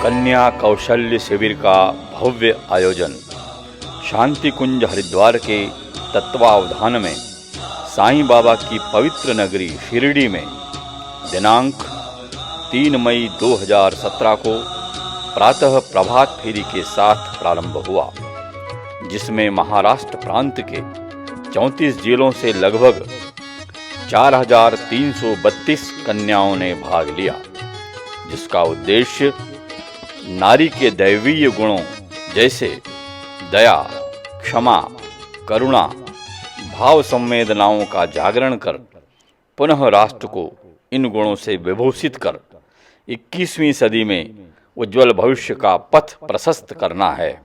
कन्या कौशल्य शिविर का भव्य आयोजन शांति कुंज हरिद्वार के तत्वावधान में साईं बाबा की पवित्र नगरी शिरडी में दिनांक 3 मई 2017 को प्रातः प्रभात फेरी के साथ प्रारंभ हुआ, जिसमें महाराष्ट्र प्रांत के 34 जिलों से लगभग 4,332 कन्याओं ने भाग लिया, जिसका उद्देश्य नारी के दैवीय गुणों जैसे दया, क्षमा, करुणा, भाव संवेदनाओं का जागरण कर पुनः राष्ट्र को इन गुणों से विभूषित कर 21वीं सदी में उज्जवल भविष्य का पथ प्रशस्त करना है,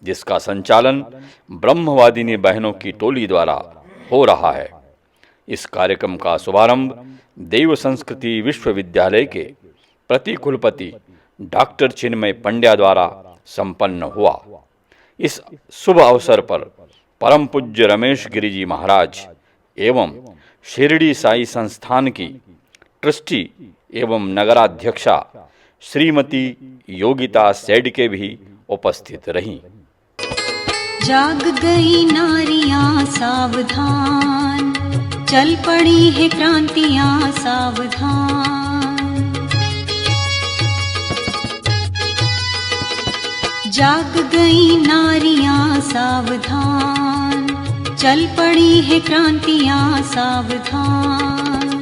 जिसका संचालन ब्रह्मवादिनी बहनों की टोली द्वारा हो रहा है। इस कार्यक्रम का शुभारंभ देव संस्कृति विश्वविद्यालय के प्रति कुलपति डॉक्टर चिन्मय पंड्या द्वारा संपन्न हुआ। इस शुभ अवसर पर परम पूज्य रमेश गिरी जी महाराज एवं शिरडी साई संस्थान की ट्रस्टी एवं नगराध्यक्षा श्रीमती योगिता सेडके भी उपस्थित रहीं। जाग गई नारियां सावधान, चल पड़ी है क्रांतियां सावधान। जाग गई नारियां सावधान, चल पड़ी है क्रांतियां सावधान।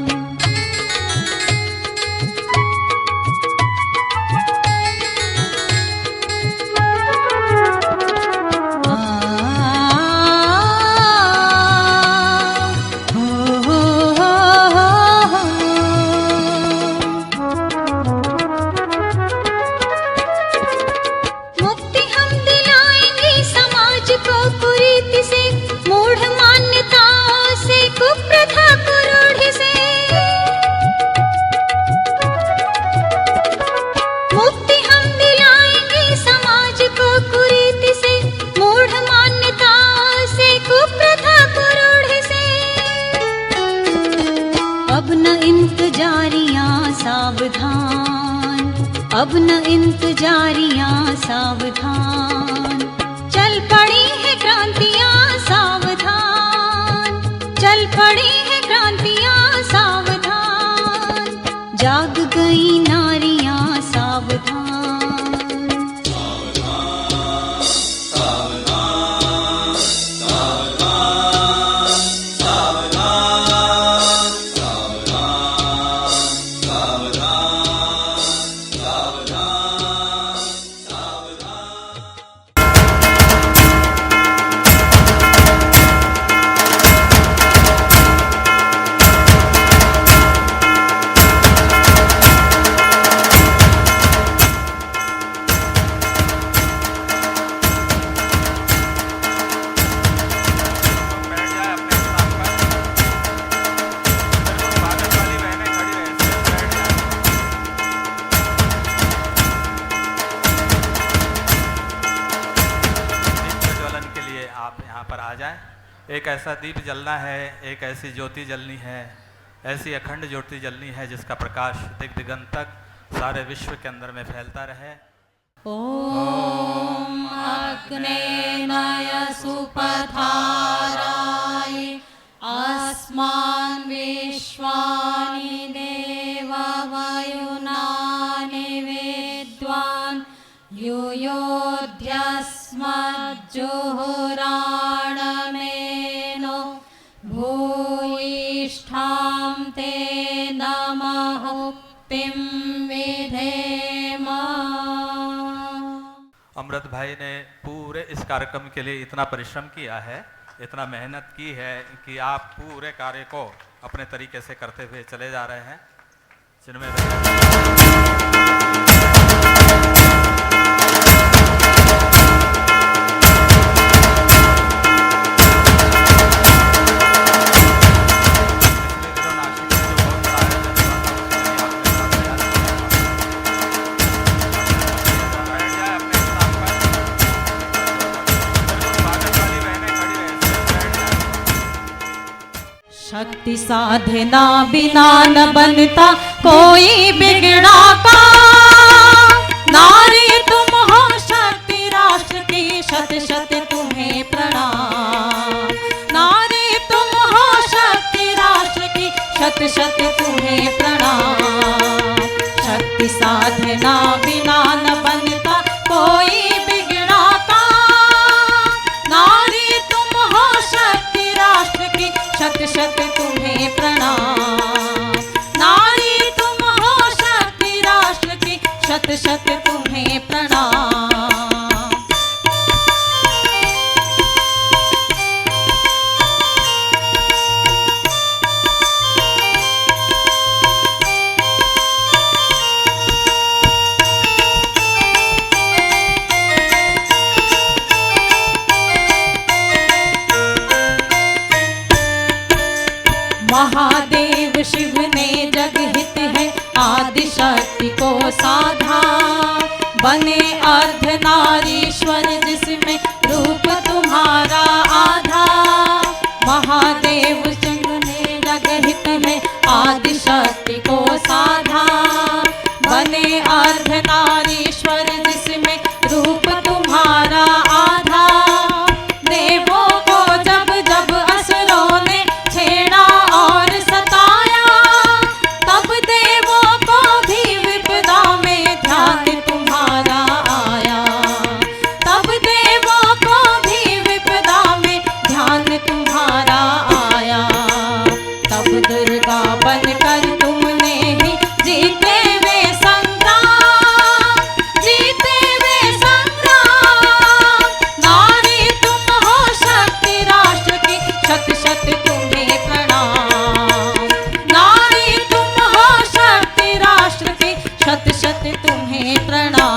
अब न इंतजारियां सावधान, चल पड़ी है क्रांतियां सावधान, चल पड़ी है क्रांतियां सावधान। जाग गई नारियां सावधान। एक ऐसा दीप जलना है, एक ऐसी ज्योति जलनी है, ऐसी अखंड ज्योति जलनी है जिसका प्रकाश दिग दिगंत तक सारे विश्व के अंदर में फैलता रहे। ओम अग्नेनाय सुपथाराय अस्मान् विश्वानि देववायुनानि विद्वान् युयोध्यस्मज्जुहुराणमेनो भूयिष्ठां ते नमः उक्तिं विधेम। अमृत भाई ने पूरे इस कार्यक्रम के लिए इतना परिश्रम किया है, इतना मेहनत की है कि आप पूरे कार्य को अपने तरीके से करते हुए चले जा रहे हैं। जिनमें शक्ति साधना बिना न बनता कोई बिगड़ा काम, नारी तुम हो शक्ति राष्ट्र की, शत शत तुम्हें प्रणाम। नारी तुम हो शक्ति राष्ट्र की, शत शत तुम्हें प्रणाम। शक्ति साधना बिना न बनता कोई बिगड़ा काम। नारी तुम हो शक्ति राष्ट्र की, शत शत तुम्हें प्रणाम। नारी तुम हो शक्ति राष्ट्र की, शत शत तुम्हें प्रणाम। महादेव शिव ने जग हित है आदि शक्ति को साधा। बने अर्धनारीश्वर जिसमें रूप तुम्हारा आधा। महादेव शिव ने जग हित है आदि शक्ति को साधा। बने अर्धनारीश्वर जिसमें रूप तुम्हारा आधा। देवों को जब जब असुरों ने छेड़ा और सताया, तब देवों को भी विपदा में ध्यान तुम्हारा आया। तब देवों को भी विपदा में ध्यान तुम्हारा आया। तब दुर्गा बनकर तुमने ही जीते वे संग्राम, जीते वे संग्राम। नारी तुम हो शक्ति राष्ट्र की, शत शत तुम्हें प्रणाम। नारी तुम हो शक्ति राष्ट्र की, शत शत तुम्हें प्रणाम।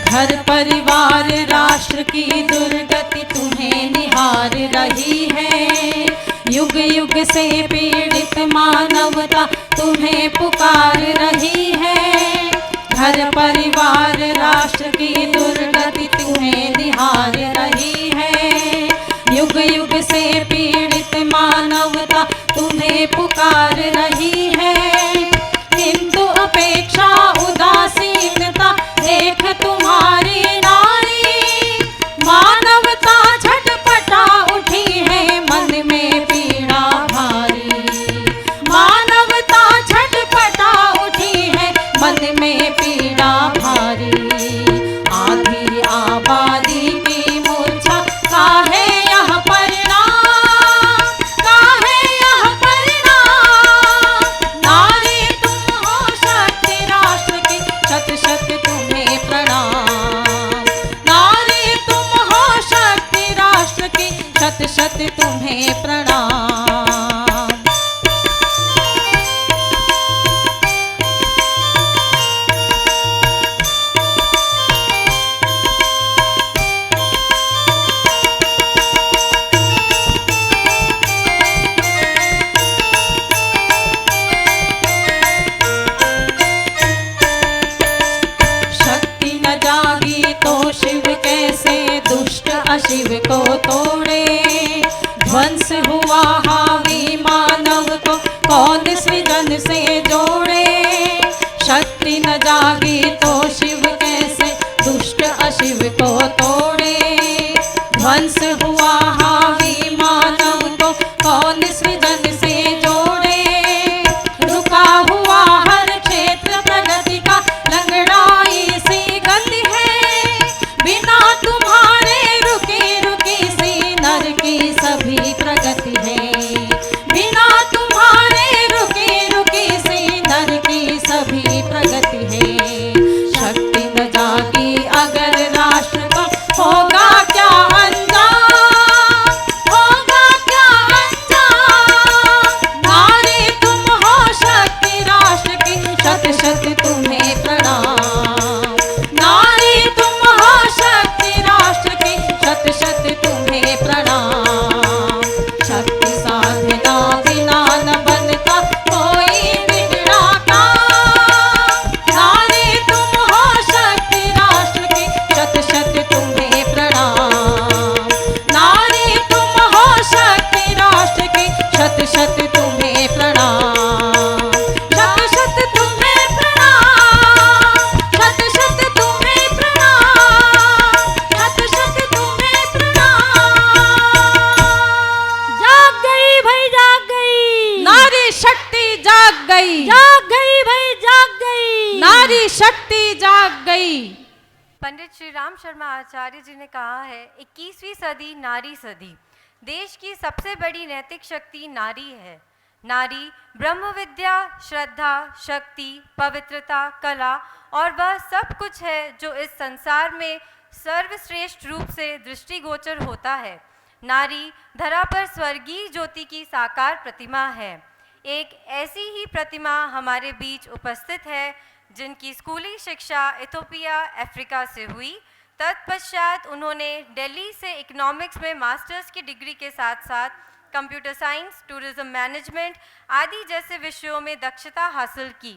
घर परिवार राष्ट्र की दुर्गति तुम्हें निहार रही है। युग युग से पीड़ित मानवता तुम्हें पुकार रही है। घर परिवार राष्ट्र की दुर्गति तुम्हें निहार रही है। युग युग से पीड़ित मानवता तुम्हें पुकार रही है। किंतु अपेक्षा उदासीनता देख तुम्हारी नारी। मानवता झटपटा उठी है मन में पीड़ा भारी। मानवता झटपटा उठी है मन में पीड़ा भारी। आधी आबादी की मूर्छा काहे यह परिणाम, काहे यह परिणाम। नारी तुम हो शक्ति राष्ट्र की, शत शत तुम्हें प्रणाम। नारी तुम हो शक्ति राष्ट्र की, शत शत तुम्हें प्रणाम। शक्ति न जागी तो शिव कैसे दुष्ट अशिव को तोड़े। ध्वंस हुआ हावी मानव को कौन सृजन से जोड़े। शक्ति न जागी तो शिव कैसे दुष्ट अशिव को तोड़े। ध्वंस हुआ हावी मानव को कौन सृजन से जोड़े। रुका हुआ हर क्षेत्र प्रगति का लंगड़ाई सी गति है। बिना तुम्हारे रुकी रुकी सी नर की सभी प्रगति है। बिना तुम्हारे रुकी रुकी सी नर की सभी प्रगति है। शक्ति न जागी अगर राष्ट्र को होगा क्या अंजाम, पंडित श्री राम शर्मा आचार्य जी ने कहा है, 21वीं सदी नारी सदी। देश की सबसे बड़ी नैतिक शक्ति नारी है। नारी ब्रह्म विद्या, श्रद्धा, शक्ति, पवित्रता, कला और वह सब कुछ है जो इस संसार में सर्वश्रेष्ठ रूप से दृष्टिगोचर होता है। नारी धरा पर स्वर्गीय ज्योति की साकार प्रतिमा है। एक ऐसी ही प्रतिमा हमारे बीच उपस्थित है जिनकी स्कूली शिक्षा इथोपिया, अफ्रीका से हुई। तत्पश्चात उन्होंने दिल्ली से इकोनॉमिक्स में मास्टर्स की डिग्री के साथ साथ कंप्यूटर साइंस, टूरिज्म मैनेजमेंट आदि जैसे विषयों में दक्षता हासिल की।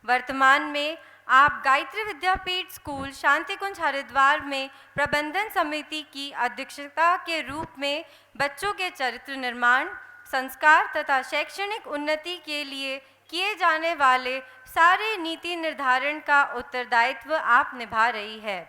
वर्तमान में आप गायत्री विद्यापीठ स्कूल शांति कुंज हरिद्वार में प्रबंधन समिति की अध्यक्षता के रूप में बच्चों के चरित्र निर्माण, संस्कार तथा शैक्षणिक उन्नति के लिए किए जाने वाले सारे नीति निर्धारण का उत्तरदायित्व आप निभा रही है।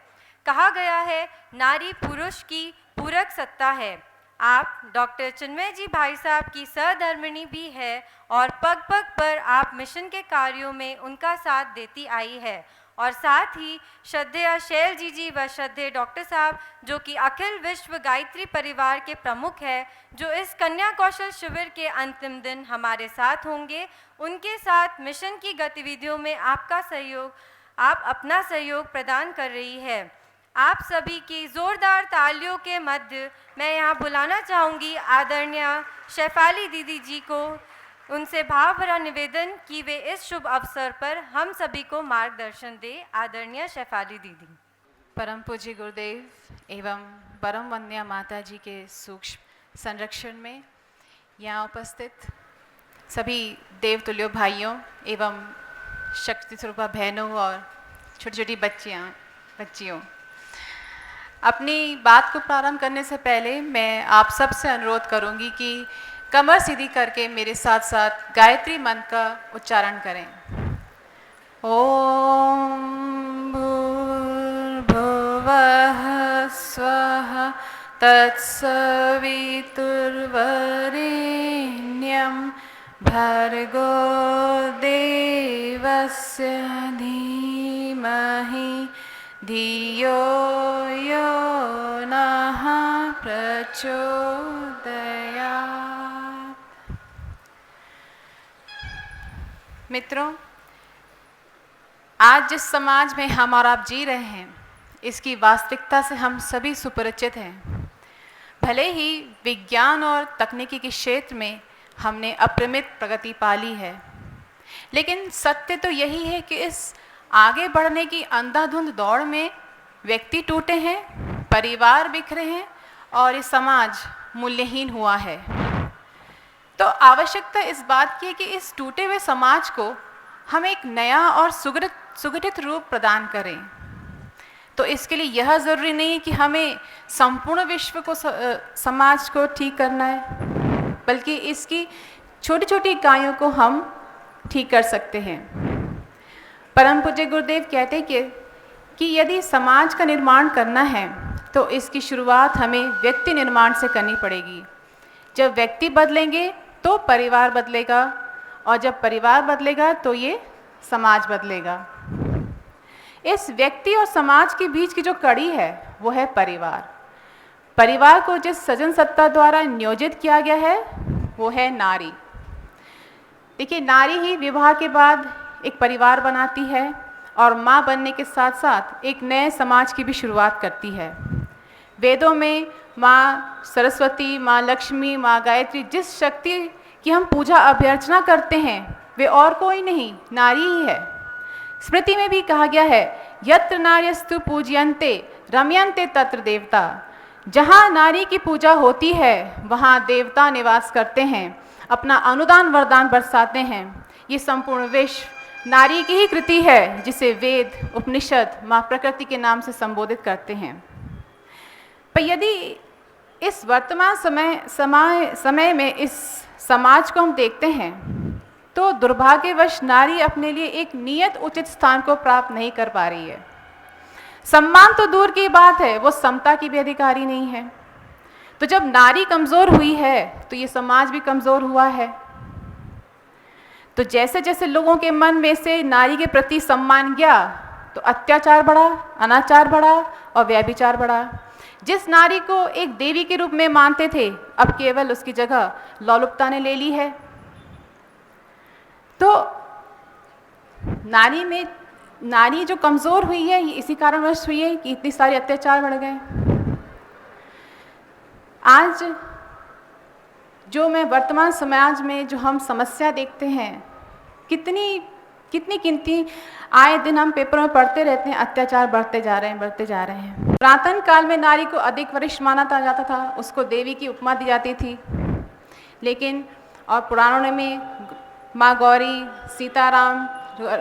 कहा गया है, नारी पुरुष की पूरक सत्ता है। आप डॉक्टर चिन्मय जी भाई साहब की सहधर्मिणी भी है और पग पग पर आप मिशन के कार्यों में उनका साथ देती आई है। और साथ ही श्रद्धेय शैल जी व श्रद्धेय डॉक्टर साहब जो कि अखिल विश्व गायत्री परिवार के प्रमुख है, जो इस कन्या कौशल शिविर के अंतिम दिन हमारे साथ होंगे, उनके साथ मिशन की गतिविधियों में आप अपना सहयोग प्रदान कर रही है। आप सभी की जोरदार तालियों के मध्य मैं यहाँ बुलाना चाहूँगी आदरणीय शेफाली दीदी जी को। उनसे भाव भरा निवेदन कि वे इस शुभ अवसर पर हम सभी को मार्गदर्शन दे। आदरणीय शेफाली दीदी। परम पूज्य गुरुदेव एवं परम वंद्या माता जी के सूक्ष्म संरक्षण में यहाँ उपस्थित सभी देवतुल्यों भाइयों एवं शक्ति स्वरूपा बहनों और छोटी छोटी बच्चियों, अपनी बात को प्रारंभ करने से पहले मैं आप सबसे अनुरोध करूंगी कि कमर सीधी करके मेरे साथ साथ गायत्री मंत्र का उच्चारण करें। ओम भूर्भुवः स्वः तत्सवितुर्वरेण्यं भर्गो देवस्य धीमहि धियो यो नः प्रचोदयात्। मित्रों, आज जिस समाज में हम और आप जी रहे हैं, इसकी वास्तविकता से हम सभी सुपरिचित हैं। भले ही विज्ञान और तकनीकी के क्षेत्र में हमने अप्रमित प्रगति पा ली है, लेकिन सत्य तो यही है कि इस आगे बढ़ने की अंधाधुंध दौड़ में व्यक्ति टूटे हैं, परिवार बिखरे हैं और ये समाज मूल्यहीन हुआ है। तो आवश्यकता इस बात की है कि इस टूटे हुए समाज को हम एक नया और सुगठित रूप प्रदान करें। तो इसके लिए यह ज़रूरी नहीं है कि हमें संपूर्ण विश्व को समाज को ठीक करना है, बल्कि इसकी छोटी छोटी इकाइयों को हम ठीक कर सकते हैं। परम पूज्य गुरुदेव कहते हैं कि यदि समाज का निर्माण करना है तो इसकी शुरुआत हमें व्यक्ति निर्माण से करनी पड़ेगी। जब व्यक्ति बदलेंगे तो परिवार बदलेगा, और जब परिवार बदलेगा तो ये समाज बदलेगा। इस व्यक्ति और समाज के बीच की जो कड़ी है वो है परिवार। परिवार को जिस सजन सत्ता द्वारा नियोजित किया गया है वो है नारी। देखिए, नारी ही विवाह के बाद एक परिवार बनाती है और माँ बनने के साथ साथ एक नए समाज की भी शुरुआत करती है। वेदों में माँ सरस्वती, माँ लक्ष्मी, माँ गायत्री, जिस शक्ति की हम पूजा अभ्यर्चना करते हैं वे और कोई नहीं, नारी ही है। स्मृति में भी कहा गया है, यत्र नार्यस्तु पूज्यन्ते रम्यन्ते तत्र देवता। जहाँ नारी की पूजा होती है वहाँ देवता निवास करते हैं, अपना अनुदान वरदान बरसाते हैं। ये संपूर्ण विश्व नारी की ही कृति है, जिसे वेद, उपनिषद, माँ प्रकृति के नाम से संबोधित करते हैं। पर यदि इस वर्तमान समय में इस समाज को हम देखते हैं तो दुर्भाग्यवश नारी अपने लिए एक नियत उचित स्थान को प्राप्त नहीं कर पा रही है। सम्मान तो दूर की बात है, वो समता की भी अधिकारी नहीं है। तो जब नारी कमज़ोर हुई है तो ये समाज भी कमज़ोर हुआ है। तो जैसे जैसे लोगों के मन में से नारी के प्रति सम्मान गया, तो अत्याचार बढ़ा, अनाचार बढ़ा और व्यभिचार बढ़ा। जिस नारी को एक देवी के रूप में मानते थे, अब केवल उसकी जगह लोलुपता ने ले ली है। तो नारी जो कमज़ोर हुई है, ये इसी कारणवश हुई है कि इतनी सारे अत्याचार बढ़ गए। आज जो मैं वर्तमान समाज में जो हम समस्या देखते हैं, कितनी गिनती आए दिन हम पेपरों में पढ़ते रहते हैं, अत्याचार बढ़ते जा रहे हैं। पुरातन काल में नारी को अधिक वरिष्ठ माना जाता था, उसको देवी की उपमा दी जाती थी। लेकिन और पुराणों में माँ गौरी, सीताराम,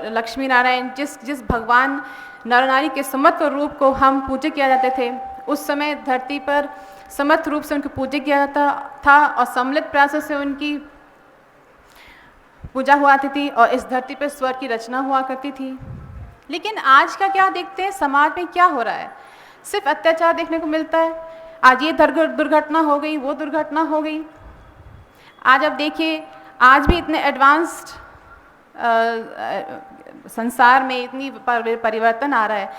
लक्ष्मी नारायण, जिस भगवान नर नारी के समत्व रूप को हम पूजा किया जाते थे, उस समय धरती पर समर्थ रूप से उनको पूजा किया जाता था और सम्मिलित प्रयासों से उनकी पूजा हुआ करती थी और इस धरती पर स्वर्ग की रचना हुआ करती थी। लेकिन आज का क्या देखते हैं, समाज में क्या हो रहा है? सिर्फ अत्याचार देखने को मिलता है। आज ये दुर्घटना हो गई, वो दुर्घटना हो गई। आज आप देखिए, आज भी इतने एडवांस्ड संसार में इतनी परिवर्तन आ रहा है,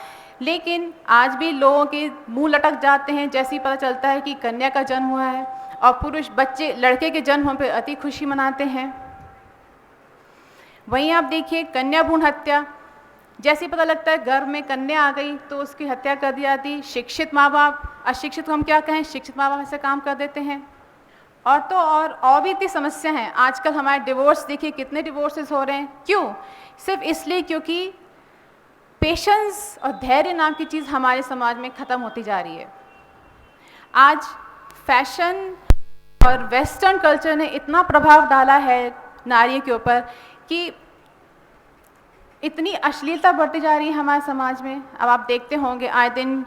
लेकिन आज भी लोगों के मुंह लटक जाते हैं जैसे ही पता चलता है कि कन्या का जन्म हुआ है, और पुरुष बच्चे लड़के के जन्म होने पर अति खुशी मनाते हैं। वहीं आप देखिए कन्या भ्रूण हत्या, जैसे ही पता लगता है घर में कन्या आ गई तो उसकी हत्या कर दी जाती। शिक्षित माँ बाप, अशिक्षित को हम क्या कहें, शिक्षित माँ बाप ऐसे काम कर देते हैं। और तो और भी इतनी समस्या हैं। आजकल हमारे डिवोर्स देखिए, कितने डिवोर्सेस हो रहे हैं। क्यों? सिर्फ इसलिए क्योंकि पेशेंस और धैर्य नाम की चीज़ हमारे समाज में ख़त्म होती जा रही है। आज फैशन और वेस्टर्न कल्चर ने इतना प्रभाव डाला है नारियों के ऊपर कि इतनी अश्लीलता बढ़ती जा रही है हमारे समाज में। अब आप देखते होंगे आए दिन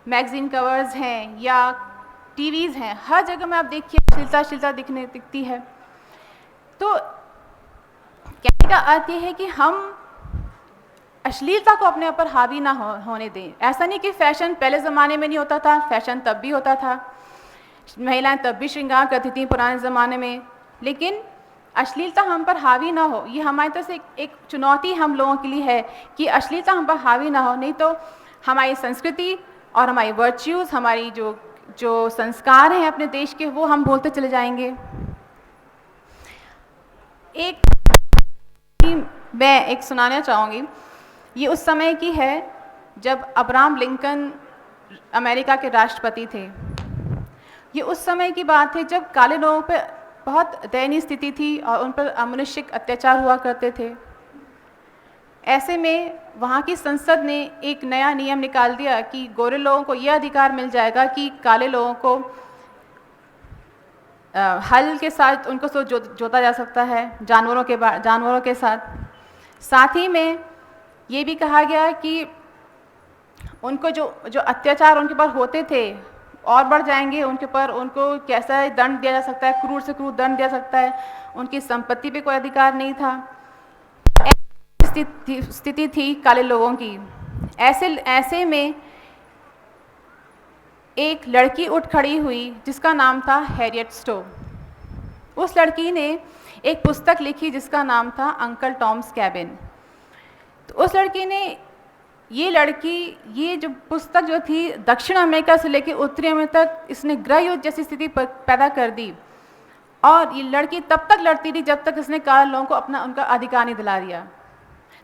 मैगज़ीन कवर्स हैं या टीवीज़ हैं, हर जगह में आप देखिए अश्लीलता दिखती है। तो कहने का अर्थ ये है कि हम अश्लीलता को अपने ऊपर हावी ना होने दें। ऐसा नहीं कि फ़ैशन पहले ज़माने में नहीं होता था, फ़ैशन तब भी होता था, महिलाएं तब भी श्रृंगार करती थीं पुराने ज़माने में, लेकिन अश्लीलता हम पर हावी ना हो, ये हमारी तरफ से एक चुनौती हम लोगों के लिए है कि अश्लीलता हम पर हावी ना हो। नहीं तो हमारी संस्कृति और हमारी वर्च्यूज़, हमारी जो संस्कार हैं अपने देश के, वो हम भूलते चले जाएंगे। मैं एक सुनाना चाहूँगी। ये उस समय की है जब अब्राहम लिंकन अमेरिका के राष्ट्रपति थे। ये उस समय की बात है जब काले लोगों पर बहुत दयनीय स्थिति थी और उन पर अमानुषिक अत्याचार हुआ करते थे। ऐसे में वहाँ की संसद ने एक नया नियम निकाल दिया कि गोरे लोगों को यह अधिकार मिल जाएगा कि काले लोगों को हल के साथ उनको जोता जा सकता है, जानवरों के साथ ही में ये भी कहा गया कि उनको जो अत्याचार उनके पर होते थे और बढ़ जाएंगे, उनके पर उनको कैसा दंड दिया जा सकता है, क्रूर से क्रूर दंड दिया जा सकता है, उनकी संपत्ति पे कोई अधिकार नहीं था। स्थिति थी काले लोगों की। ऐसे में एक लड़की उठ खड़ी हुई जिसका नाम था हैरियट स्टो। उस लड़की ने एक पुस्तक लिखी जिसका नाम था अंकल टॉम्स कैबिन। तो उस लड़की ने ये जो पुस्तक जो थी दक्षिण अमेरिका से लेकर उत्तरी अमेरिका तक इसने गृह युद्ध जैसी स्थिति पैदा कर दी। और ये लड़की तब तक लड़ती रही जब तक इसने काले लोगों को उनका अधिकार नहीं दिला दिया।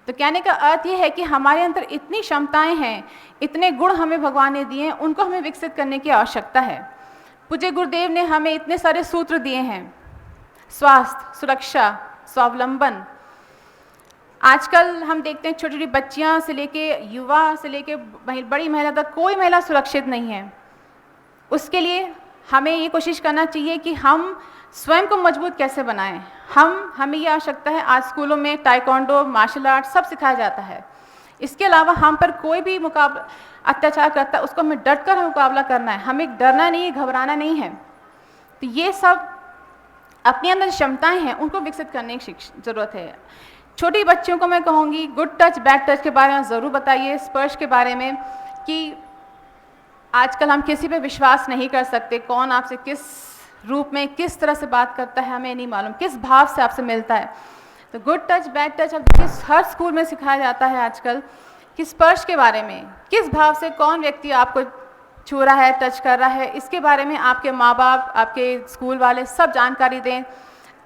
तो कहने का अर्थ ये है कि हमारे अंदर इतनी क्षमताएं हैं, इतने गुण हमें भगवान ने दिए हैं, उनको हमें विकसित करने की आवश्यकता है। पूज्य गुरुदेव ने हमें इतने सारे सूत्र दिए हैं, स्वास्थ्य, सुरक्षा, स्वावलंबन। आजकल हम देखते हैं छोटी छोटी बच्चियां से लेके युवा से लेके बड़ी महिला तक कोई महिला सुरक्षित नहीं है। उसके लिए हमें ये कोशिश करना चाहिए कि हम स्वयं को मजबूत कैसे बनाएं। हमें ये आवश्यकता है, आज स्कूलों में ताइक्वांडो, मार्शल आर्ट सब सिखाया जाता है। इसके अलावा हम पर कोई भी अत्याचार करता है उसको हमें डट कर मुकाबला करना है, हमें डरना नहीं है, घबराना नहीं है। तो ये सब अपने अंदर क्षमताएं हैं, उनको विकसित करने की ज़रूरत है। छोटी बच्चियों को मैं कहूँगी गुड टच बैड टच के बारे में ज़रूर बताइए, स्पर्श के बारे में, कि आजकल हम किसी पे विश्वास नहीं कर सकते। कौन आपसे किस रूप में किस तरह से बात करता है हमें नहीं मालूम, किस भाव से आपसे मिलता है। तो गुड टच बैड टच अब देखिए हर स्कूल में सिखाया जाता है आजकल कि स्पर्श के बारे में, किस भाव से कौन व्यक्ति आपको छू रहा है, टच कर रहा है, इसके बारे में आपके माँ बाप, आपके स्कूल वाले सब जानकारी दें,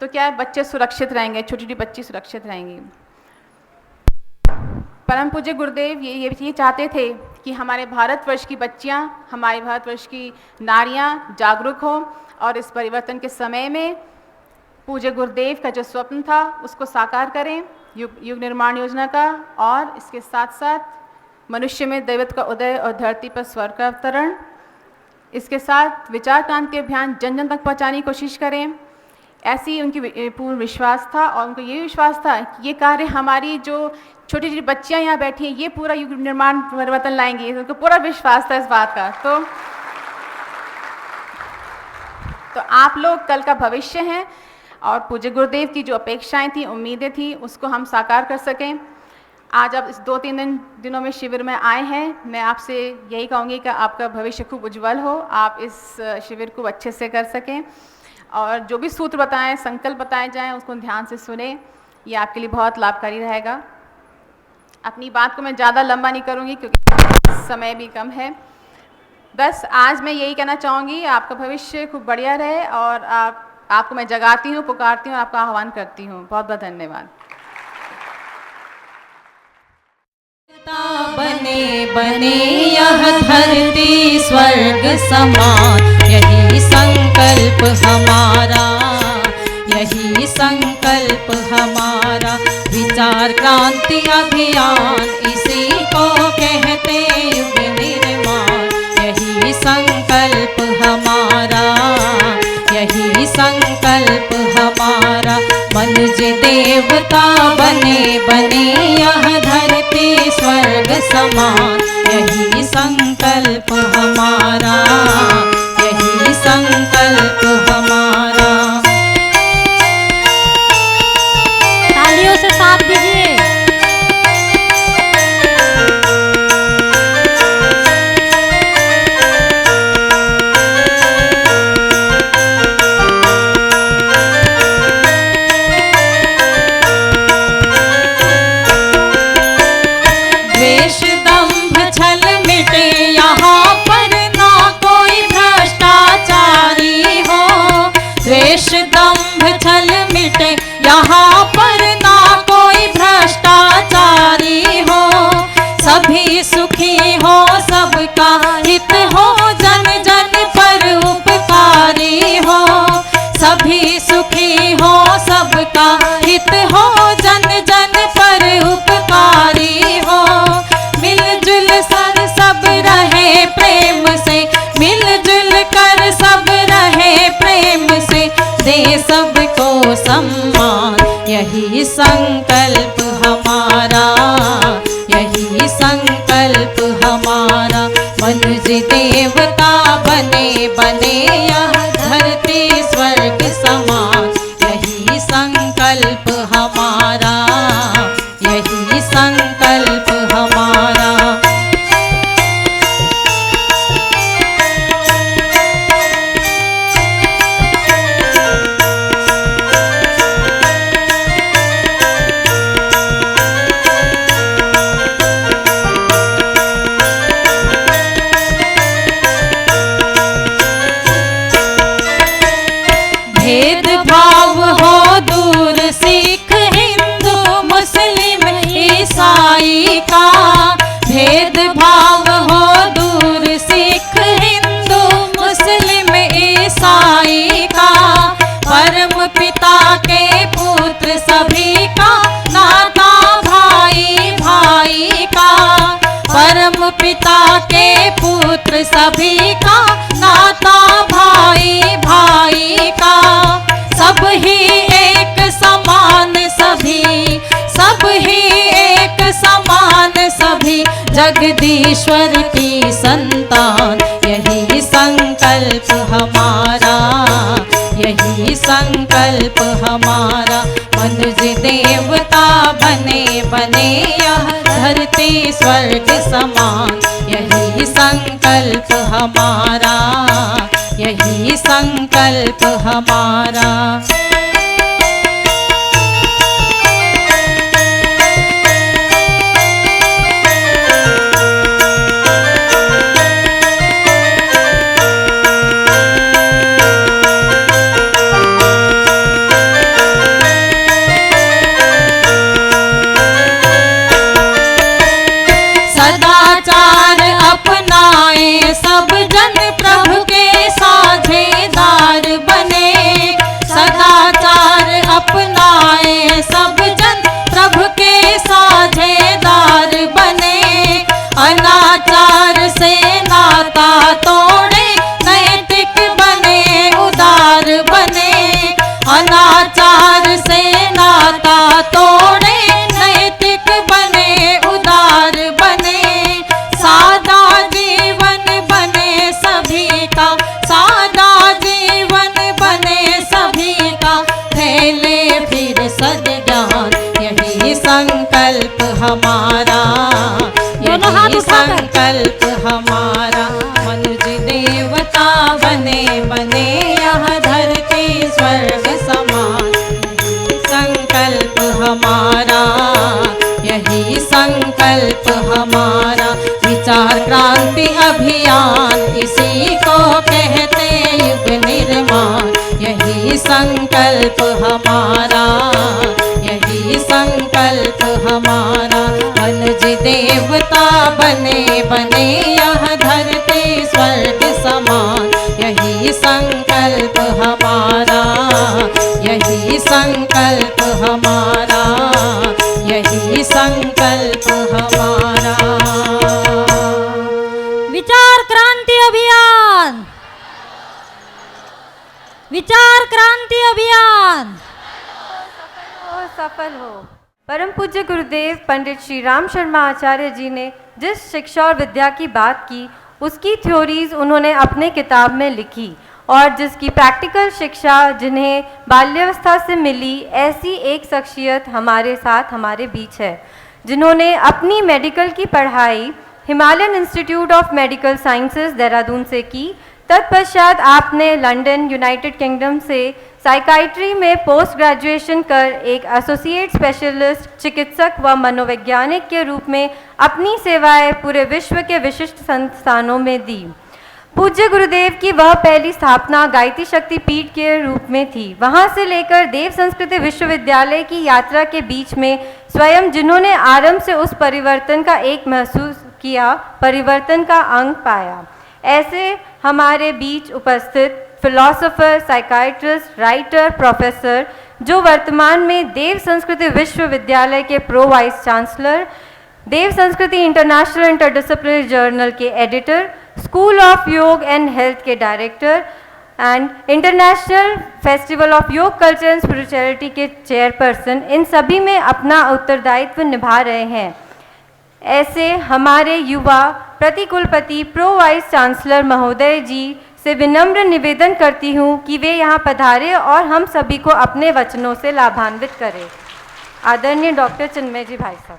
तो क्या है, बच्चे सुरक्षित रहेंगे, छोटी छोटी बच्ची सुरक्षित रहेंगी। परम पूज्य गुरुदेव ये चाहते थे कि हमारे भारतवर्ष की बच्चियाँ, हमारे भारतवर्ष की नारियाँ जागरूक हों और इस परिवर्तन के समय में पूज्य गुरुदेव का जो स्वप्न था उसको साकार करें, युग निर्माण योजना का, और इसके साथ साथ मनुष्य में दैवत्व का उदय और धरती पर स्वर्ग का अवतरण। इसके साथ विचार क्रांति अभियान जन जन तक पहुंचाने की कोशिश करें। ऐसी उनकी पूर्ण विश्वास था, और उनको ये विश्वास था कि ये कार्य हमारी जो छोटी छोटी बच्चियां यहाँ बैठी हैं ये पूरा युग निर्माण परिवर्तन लाएंगी, उनको पूरा विश्वास था इस बात का। तो आप लोग कल का भविष्य हैं, और पूज्य गुरुदेव की जो अपेक्षाएं थी, उम्मीदें थी, उसको हम साकार कर सकें। आज आप इस 2-3 दिनों में शिविर में आए हैं, मैं आपसे यही कहूँगी कि आपका भविष्य खूब उज्जवल हो, आप इस शिविर को अच्छे से कर सकें, और जो भी सूत्र बताएं, संकल्प बताए जाएं, उसको ध्यान से सुने, ये आपके लिए बहुत लाभकारी रहेगा। अपनी बात को मैं ज़्यादा लंबा नहीं करूँगी क्योंकि समय भी कम है। बस आज मैं यही कहना चाहूँगी, आपका भविष्य खूब बढ़िया रहे, और आपको मैं जगाती हूँ, पुकारती हूँ, आपका आह्वान करती हूँ। बहुत बहुत धन्यवाद। बने बने यह धरती स्वर्ग समान, यही संकल्प हमारा, यही संकल्प हमारा। विचार क्रांति अभियान इसी को कहते युग निर्माण, यही संकल्प हमारा, यही संकल्प हमारा। मनुज देवता बने बने यह धरती स्वर्ग समान, यही संकल्प हमारा, यही संकल्प हमारा। तालियों से साथ दीजिए। दंभ छल मिटे यहाँ पर ना कोई भ्रष्टाचारी हो, सभी सुखी हो, सबका हित हो, जन जन पर उपकारी हो, सभी सुखी हो, सबका हित हो, जन जन पर उपकारी हो। मिलजुल कर सब रहे प्रेम से, मिलजुल कर सब रहे प्रेम से, दे सबको सम्मान, यही संकल्प हमारा, यही संकल्प हमारा। मनुज देवता बने बने यह धरती स्वर्ग समान, यही संकल्प हमारा, यही संकल्प हमारा। भेदभाव हो दूर सिख हिंदू मुस्लिम ईसाई का, भेदभाव हो दूर सिख हिंदू मुस्लिम ईसाई का। परम पिता के पुत्र सभी का नाता भाई भाई का, परम पिता के पुत्र सभी का नाता भाई भाई का। सब ही एक समान सभी, सब ही एक समान सभी, जगदीश्वर की संतान, यही संकल्प हमारा, यही संकल्प हमारा। मनुज देवता बने बने यह धरती स्वर्ग समान, यही संकल्प हमारा, यही संकल्प हमारा। सब जन प्रभु के साझेदार बने। अनाचार से नाता तोड़े नैतिक बने उदार बने। अनाचार से नाता तोड़े नैतिक बने उदार बने। सादा जीवन बने सभी का, सादा जीवन बने सभी का, फैले फिर सद्ज्ञान यही संकल्प हमारा, यही संकल्प हमारा। मनुज देवता बने बने यह धरती स्वर्ग समान, यही संकल्प हमारा, यही संकल्प हमारा। विचार क्रांति अभियान इसी को कहते युग निर्माण, यही संकल्प हमारा, यही संकल्प हमारा। मनुज देवता बने बने यह धरती स्वर्ग समान, यही संकल्प हमारा, यही संकल्प हमारा, यही संकल्प हमारा। विचार क्रांति अभियान, विचार क्रांति अभियान सफल हो। परम पूज्य गुरुदेव पंडित श्री राम शर्मा आचार्य जी ने जिस शिक्षा और विद्या की बात की, उसकी थ्योरीज उन्होंने अपने किताब में लिखी, और जिसकी प्रैक्टिकल शिक्षा जिन्हें बाल्यावस्था से मिली, ऐसी एक शख्सियत हमारे साथ हमारे बीच है, जिन्होंने अपनी मेडिकल की पढ़ाई Himalayan institute of medical sciences Dehradun से की। तत्पश्चात आपने लंदन यूनाइटेड किंगडम से साइकाइट्री में पोस्ट ग्रेजुएशन कर एक एसोसिएट स्पेशलिस्ट चिकित्सक व मनोवैज्ञानिक के रूप में अपनी सेवाएं पूरे विश्व के विशिष्ट संस्थानों में दी। पूज्य गुरुदेव की वह पहली स्थापना गायत्री शक्ति पीठ के रूप में थी। वहां से लेकर देव संस्कृति विश्वविद्यालय की यात्रा के बीच में स्वयं जिन्होंने आरंभ से उस परिवर्तन का एक महसूस किया, परिवर्तन का अंग पाया, ऐसे हमारे बीच उपस्थित फिलोसोफर, साइकाइट्रिस्ट, राइटर, प्रोफेसर, जो वर्तमान में देव संस्कृति विश्वविद्यालय के प्रो वाइस चांसलर, देव संस्कृति इंटरनेशनल इंटरडिसिप्लिनरी जर्नल के एडिटर, स्कूल ऑफ योग एंड हेल्थ के director and international festival of योग कल्चर एंड स्पिरिचुअलिटी के चेयरपर्सन, इन सभी में अपना उत्तरदायित्व निभा रहे हैं। ऐसे हमारे युवा प्रतिकुलपति प्रो वाइस चांसलर महोदय जी से विनम्र निवेदन करती हूँ कि वे यहाँ पधारे और हम सभी को अपने वचनों से लाभान्वित करें। आदरणीय डॉक्टर चिन्मय जी भाई साहब।